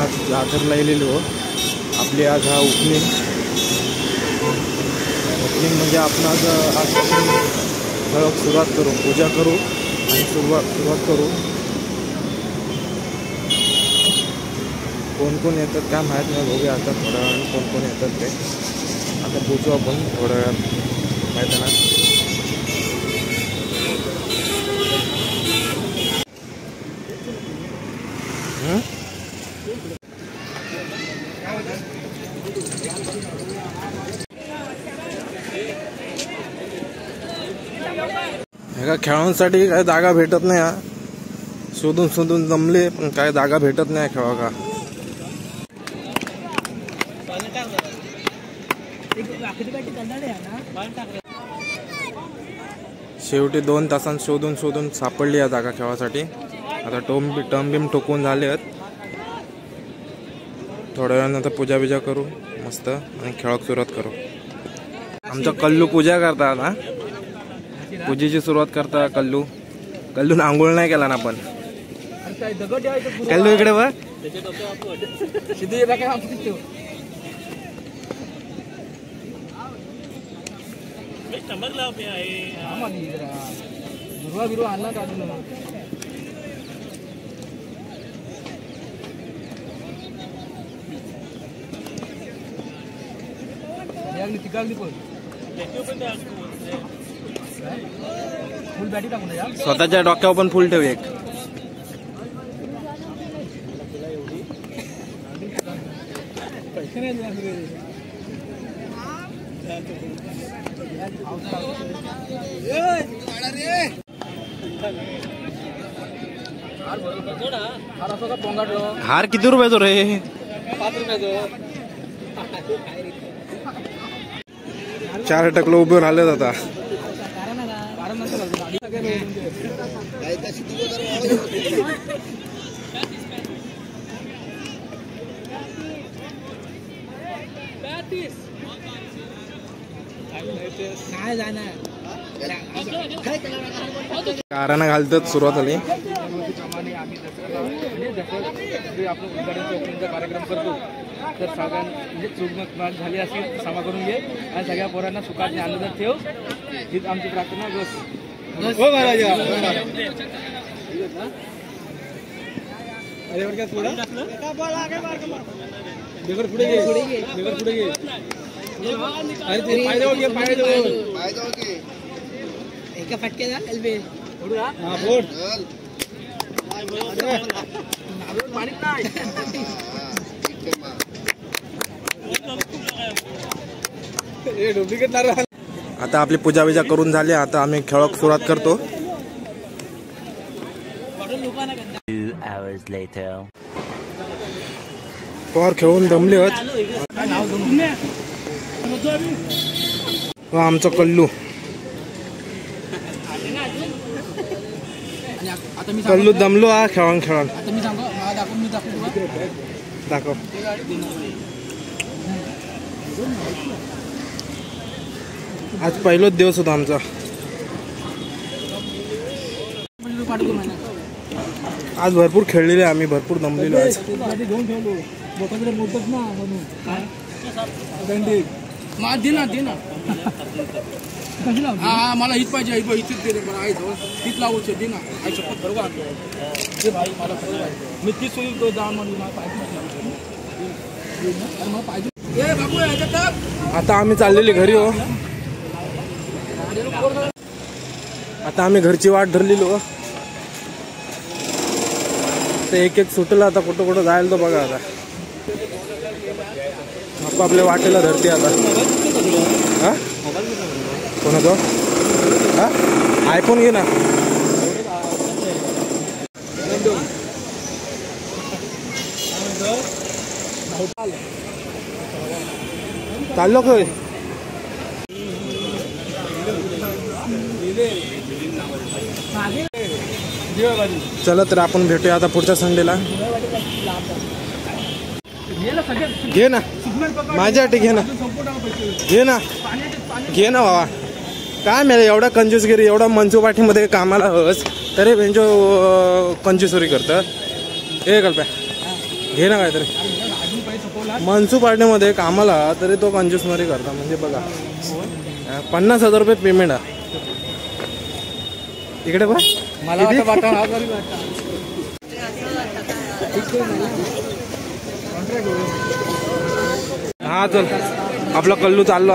आज दादरला येलेलो. आपली आज हा ओपनिंग म्हणजे आपण आज ठळक सुरुवात करू, पूजा करू आणि सुरुवात करू. कोण कोण येतात काय माहीत नाही, बघूया आता थोड्या वेळाने कोण कोण येतात ते. आता पोचू आपण थोड्या वेळात, माहीत आहे ना. ह्या खेळांसाठी काय जागा भेटत नाही. शोधून शोधून जमले पण काय जागा भेटत नाही खेळा का. शेवटी 2 तासांत शोधून सापडली या जागा खेळासाठी. आता टर्म बिम ठोकून झाले आहेत. थोड्या वेळानंतर पूजा बिजा करू मस्त आणि खेळाक सुरुवात करू. आमचा कल्लू पूजा करता आता, पूजेची सुरुवात करता. कल्लून आंघोळ नाही केला ना आपण. कल्लू इकडे बघ. स्वतःच्या डोक्यावर पण फुल ठेव एक. हार किती रुपयाचो रे? 5 रुपयाचो. 4 टकलं उभे राहिलेत आता. कारांना घालतात सुरुवात झाली. आपण उद्घाटन कार्यक्रम करतो तर सगळ्यांना म्हणजे चूक झाली असेल क्षमा करून घे आणि सगळ्या पोरांना सुखात आनंदात ठेव हीच आमची प्रार्थना. बस हो महाराज. अरे वर काय थोडं बेगर पुढे घे, बेगर पुढे घे. अरे ते पाय जाऊ घे, पाय जाऊ घे. एका फटके जा एलबे फोडू. हां फोड. पाणी नाही. आता आपली पूजा बिजा करून झाली. आता आम्ही खेळाक सुरुवात करतो. पोर खेळून दमले आहेत. आमचा कल्लू दमलो हा खेळून. दाखव. आज पहिलाच दिवस होता आमचा. आज भरपूर खेळलेले आम्ही, भरपूर दमलेलो आज. मला हीच पाहिजे, हीच लावूचे दे ना. आई शपथ बरोबर भाई मला मी तीच सोयी जाऊन पाहिजे. आता आम्ही चाललेली घरी हो. आता आम्ही घरची वाट धरलेलो. एक सुटला आता कुठं जायला तो बघा. आता आपल्या वाटेला धरते आता. हा कोणाचं? हा आयफोन घे ना. चाललो काय? चला तर आपण भेटूया आता पुढच्या संडेला. घे ना माझ्यासाठी, घे ना बाबा. काय मिळेल एवढा कंजूसगिरी, एवढा मनसुपाठीमध्ये कामाला हस तरी बेंचो कंजूसरी करतं. हे कल्प्या घे ना काहीतरी. मनसू पार्टीमध्ये कामाला तरी तो कंजूसमारी करता. म्हणजे बघा 50,000 रुपये पेमेंट आहे. इकडे बघ मला हा चल आपला कल्लू चाललो.